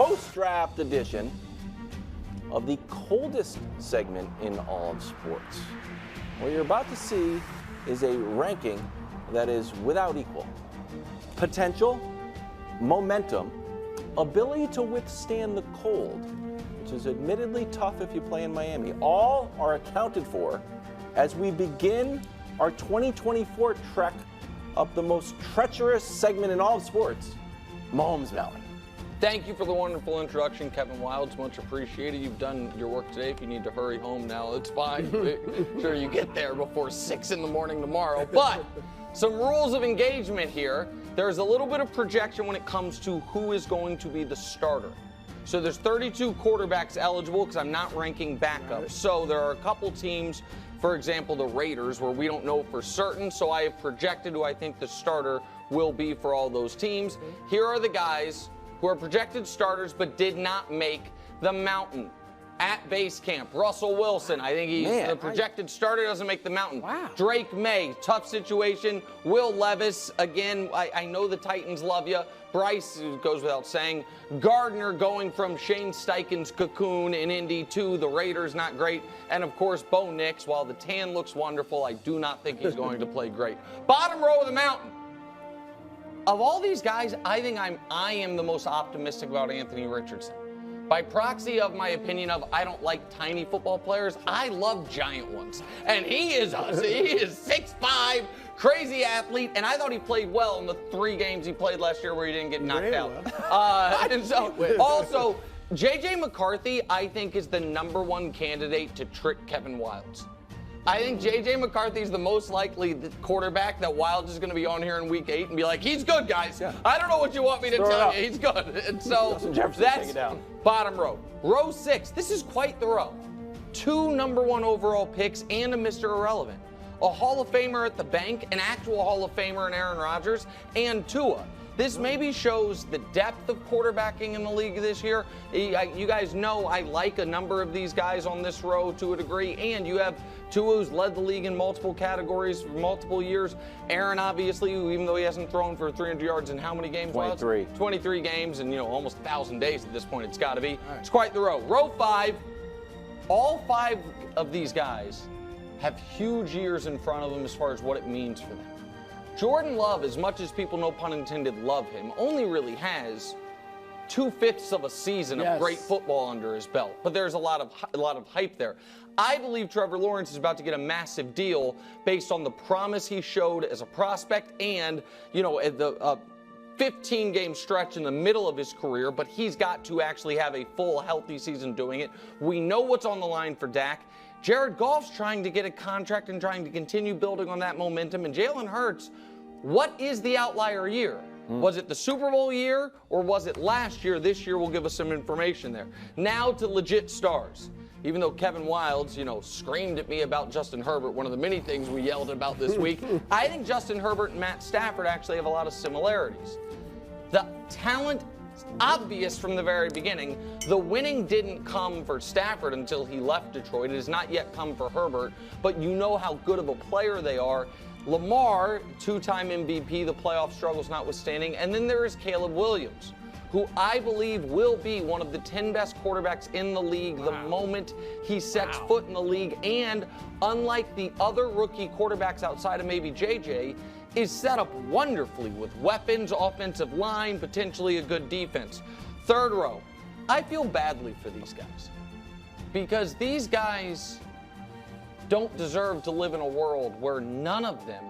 post-draft edition of the coldest segment in all of sports. What you're about to see is a ranking that is without equal. Potential, momentum, ability to withstand the cold, which is admittedly tough if you play in Miami, all are accounted for as we begin our 2024 trek up the most treacherous segment in all of sports, Mahomes Mountain. Thank you for the wonderful introduction, Kevin Wildes. Much appreciated. You've done your work today. If you need to hurry home now, it's fine. Sure, you get there before 6 in the morning tomorrow. But some rules of engagement here. There's a little bit of projection when it comes to who is going to be the starter. So there's 32 quarterbacks eligible because I'm not ranking backups. So there are a couple teams, for example, the Raiders, where we don't know for certain. So I have projected who I think the starter will be for all those teams. Here are the guys who are projected starters but did not make the Mountain. At base camp, Russell Wilson, I think he's the projected starter, doesn't make the Mountain. Wow. Drake May, tough situation. Will Levis, again, I know the Titans love you. Bryce, goes without saying. Gardner going from Shane Steichen's cocoon in Indy to the Raiders, not great. And of course, Bo Nix, while the tan looks wonderful, I do not think he's going to play great. Bottom row of the Mountain. Of all these guys, I think I am the most optimistic about Anthony Richardson. By proxy of my opinion of I don't like tiny football players, I love giant ones. And he is 6'5", crazy athlete, and I thought he played well in the 3 games he played last year where he didn't get knocked out. And so also, J.J. McCarthy, I think, is the #1 candidate to trick Kevin Wildes. I think J.J. McCarthy is the most likely quarterback that Wildes is going to be on here in Week 8 and be like, he's good, guys. Yeah. I don't know what you want me to tell you. He's good. And so that's bottom row. Row 6. This is quite the row. 2 #1 overall picks and a Mr. Irrelevant. A Hall of Famer at the bank, an actual Hall of Famer in Aaron Rodgers, and Tua. This maybe shows the depth of quarterbacking in the league this year. You guys know I like a number of these guys on this row to a degree, and you have Tua, who's led the league in multiple categories for multiple years. Aaron, obviously, who, even though he hasn't thrown for 300 yards in how many games? 23. 23 games and, almost 1,000 days at this point it's got to be. Right. It's quite the row. Row 5, all 5 of these guys have huge years in front of them as far as what it means for them. Jordan Love, as much as people, no pun intended, love him, only really has 2/5 of a season of great football under his belt. But there's a lot of hype there. I believe Trevor Lawrence is about to get a massive deal based on the promise he showed as a prospect and, at the 15-game stretch in the middle of his career, but he's got to actually have a full, healthy season doing it. We know what's on the line for Dak. Jared Goff's trying to get a contract and trying to continue building on that momentum. And Jalen Hurts, what is the outlier year? Was it the Super Bowl year or was it last year? This year will give us some information there. Now to legit stars. Even though Kevin Wildes, screamed at me about Justin Herbert, one of the many things we yelled about this week, I think Justin Herbert and Matt Stafford actually have a lot of similarities. The talent obvious from the very beginning. The winning didn't come for Stafford until he left Detroit. It has not yet come for Herbert, but you know how good of a player they are. Lamar, 2-time MVP, the playoff struggles notwithstanding. And then there is Caleb Williams, who I believe will be one of the 10 best quarterbacks in the league the moment he sets foot in the league. And unlike the other rookie quarterbacks outside of maybe JJ, is set up wonderfully with weapons, offensive line, potentially a good defense. 3rd row, I feel badly for these guys because these guys don't deserve to live in a world where none of them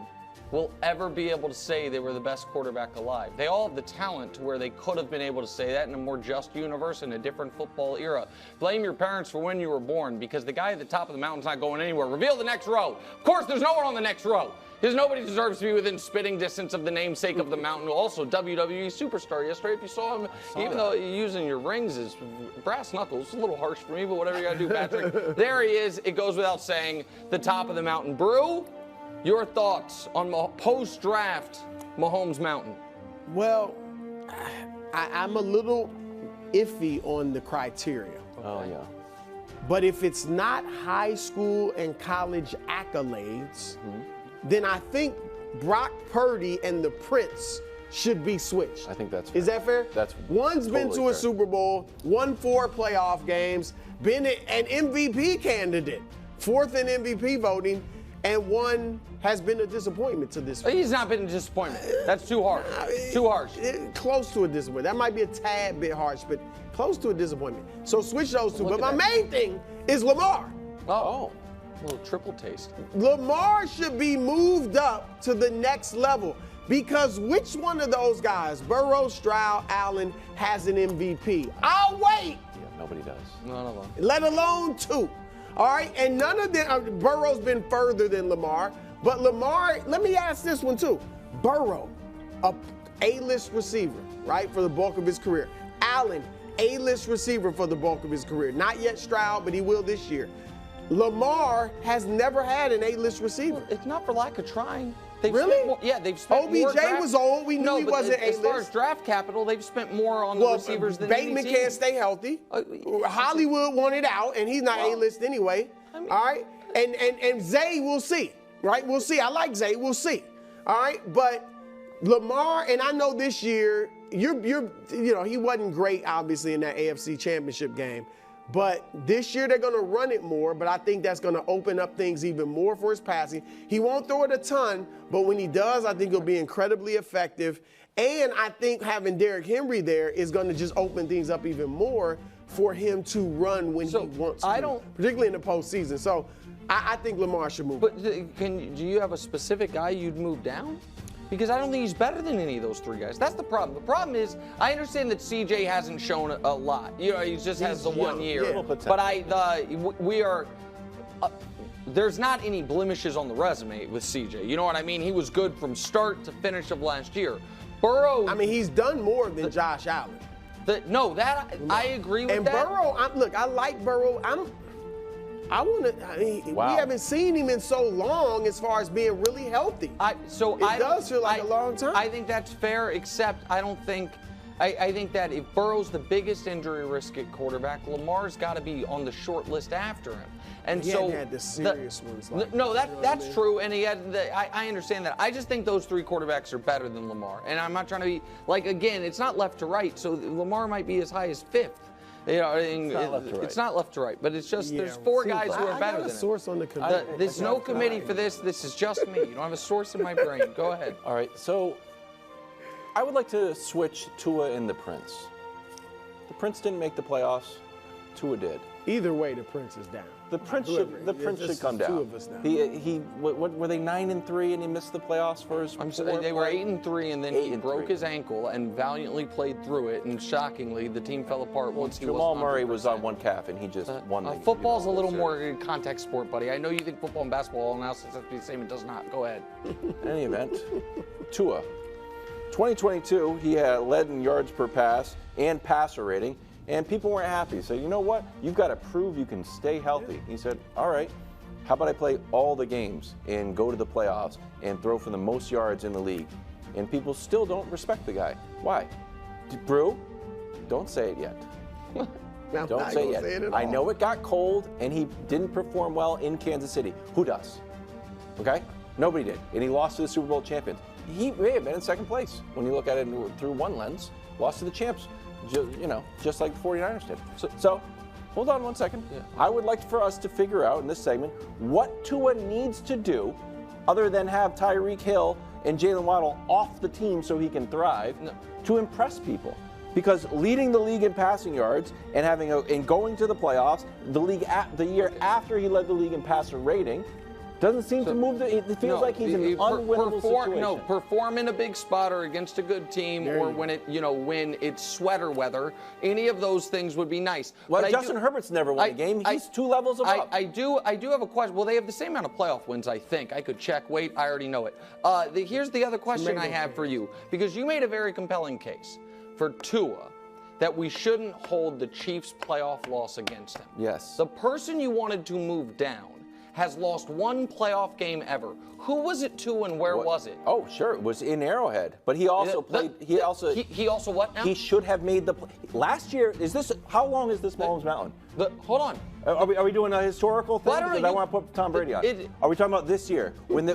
will ever be able to say they were the best quarterback alive. They all have the talent to where they could have been able to say that in a more just universe in a different football era. Blame your parents for when you were born because the guy at the top of the mountain's not going anywhere. Reveal the next row. Of course, there's no one on the next row. Because nobody deserves to be within spitting distance of the namesake of the mountain. Also, WWE superstar yesterday. If you saw him, even though using your rings is brass knuckles, it's a little harsh for me, but whatever you got to do, Patrick. There he is. It goes without saying, the top of the mountain. Brew, your thoughts on post-draft Mahomes Mountain? Well, I'm a little iffy on the criteria. Oh, yeah. But if it's not high school and college accolades, then I think Brock Purdy and the Prince should be switched. I think that's fair. Is that fair? That's One's been totally to a fair. Super Bowl, won 4 playoff games, been an MVP candidate, 4th in MVP voting, and one has been a disappointment to this. He's not been a disappointment. That's too harsh. Too harsh. Close to a disappointment. That might be a tad bit harsh, but close to a disappointment. So switch those two. Look But at my that. main thing is Lamar. Oh. A little triple taste. Lamar should be moved up to the next level because which one of those guys, Burrow, Stroud, Allen, has an MVP? I'll wait. Yeah, nobody does. None of them. Let alone 2. All right, and none of them, Burrow's been further than Lamar, but Lamar, let me ask this one too. Burrow, a A-list receiver, right, for the bulk of his career. Allen, A-list receiver for the bulk of his career. Not yet Stroud, but he will this year. Lamar has never had an A-list receiver. It's not for lack of trying. They've Really? spent more, yeah, they've spent more OBJ draft- was old. We knew no, he but wasn't as far as A-list. draft capital, they've spent more on the receivers than any Bateman team. can't stay healthy. Hollywood wanted out, and he's not A-list anyway. mean- all right, and Zay, we'll see. Right, we'll see. I like Zay. We'll see. All right, but Lamar, and I know this year he wasn't great, obviously, in that AFC Championship game. But this year they're going to run it more, but I think that's going to open up things even more for his passing. He won't throw it a ton, but when he does, I think he'll be incredibly effective. And I think having Derrick Henry there is going to just open things up even more for him to run when he wants to, particularly in the postseason. So I think Lamar should move. But do you have a specific guy you'd move down? Because I don't think he's better than any of those 3 guys. That's the problem. The problem is, I understand that CJ hasn't shown a lot. You know, he just has the young, 1 year. yeah. But we are. There's not any blemishes on the resume with CJ. You know what I mean? He was good from start to finish of last year. Burrow. I mean, he's done more than Josh Allen. I agree with and that. And Burrow, I like Burrow. We haven't seen him in so long as far as being really healthy. It does feel like a long time. I think that's fair, except I think that if Burrow's the biggest injury risk at quarterback, Lamar's got to be on the short list after him. And he so hadn't had the serious ones. That's true, and he had. I understand that. I just think those 3 quarterbacks are better than Lamar, and I'm not trying to be again. It's not left to right, so Lamar might be as high as 5th. You know, it's not left to right, but it's just there's 4 guys who are better than him. Source on the committee. There's no committee for this. This is just me. You don't have a source in my brain. Go ahead. All right, so I would like to switch Tua and the Prince. The Prince didn't make the playoffs. Tua did. Either way, the Prince is down. The Prince should come down. 2 of us now. What were they 9-3 and he missed the playoffs for his? They were 8-3 and then he broke his ankle and valiantly played through it. And shockingly, the team fell apart once he was. Jamal Murray was on 1 calf and he just won. Football's a little more contact sport, buddy. I know you think football and basketball analysis has to be the same. It does not. Go ahead. In any event, Tua. 2022, he had led in yards per pass and passer rating, and people weren't happy. So you know what? You've got to prove you can stay healthy. He said, all right, how about I play all the games and go to the playoffs and throw for the most yards in the league? And people still don't respect the guy. Why? Brew, don't say it yet. Don't say it yet. I know it got cold and he didn't perform well in Kansas City. Who does? Okay? Nobody did. And he lost to the Super Bowl champions. He may have been in 2nd place when you look at it through one lens. Lost to the champs, just like the 49ers did. So hold on 1 second. Yeah. I would like for us to figure out in this segment what Tua needs to do other than have Tyreek Hill and Jalen Waddle off the team so he can thrive to impress people. Because leading the league in passing yards and going to the playoffs, the year after he led the league in passer rating, doesn't seem to move. It feels like he's in an unwinnable situation. No, perform in a big spot or against a good team, or when it's sweater weather. Any of those things would be nice. Well, Justin Herbert's never won a game. He's 2 levels above. I do have a question. Well, they have the same amount of playoff wins, I think. I could check. Wait, I already know it. Here's the other question I have for you, because you made a very compelling case for Tua that we shouldn't hold the Chiefs' playoff loss against him. Yes. The person you wanted to move down has lost 1 playoff game ever. Who was it to and where was it? Oh, sure, it was in Arrowhead. But he also played. He also what now? He should have made the last year. How long is this Mahomes Mountain? Hold on. Are we doing a historical thing? Well, I don't know, Because I want to put Tom Brady on. Are we talking about this year when the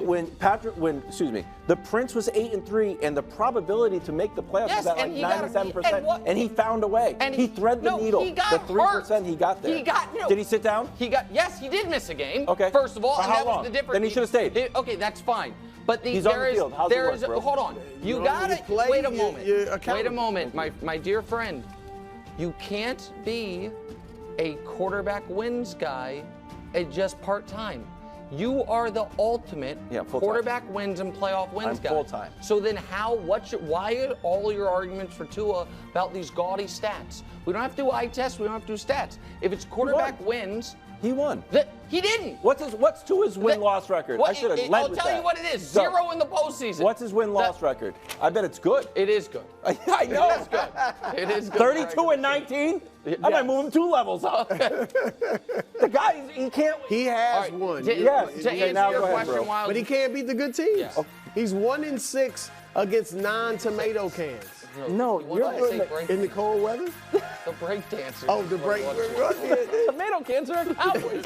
Prince was 8-3 and the probability to make the playoffs was at like 97%, and he found a way. And he threaded the needle. He got the 3% he got there. Did he sit down? Yes, he did miss a game. Okay. First of all, For and how that long? was the difference. Then he should have stayed. Okay, that's fine. But He's on the field. How's it work, bro? Hold on. You got it. Wait a moment. Wait a moment, my dear friend. You can't be a quarterback wins guy at just part-time. You are the ultimate quarterback wins and playoff wins guy. Full-time. So then why are all your arguments for Tua about these gaudy stats? We don't have to do eye tests, we don't have to do stats. If it's quarterback wins, he won. He didn't. What's Tua's win-loss record? I should have led with that. I'll tell you what it is. 0 in the postseason. What's his win-loss record? I bet it's good. It is good. I know. It is good. It is good. 32-19? I might move him 2 levels up. The guy, he can't. He has won. To answer your question, Wild, but he can't beat the good teams. Yes. He's 1-6 against non-tomato cans. No, you're in the cold weather? The break dancer. Oh, the break. Tomato cans are a Cowboys.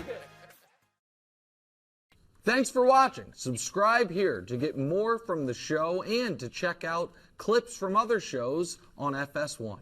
Thanks for watching. Subscribe here to get more from the show and to check out clips from other shows on FS1.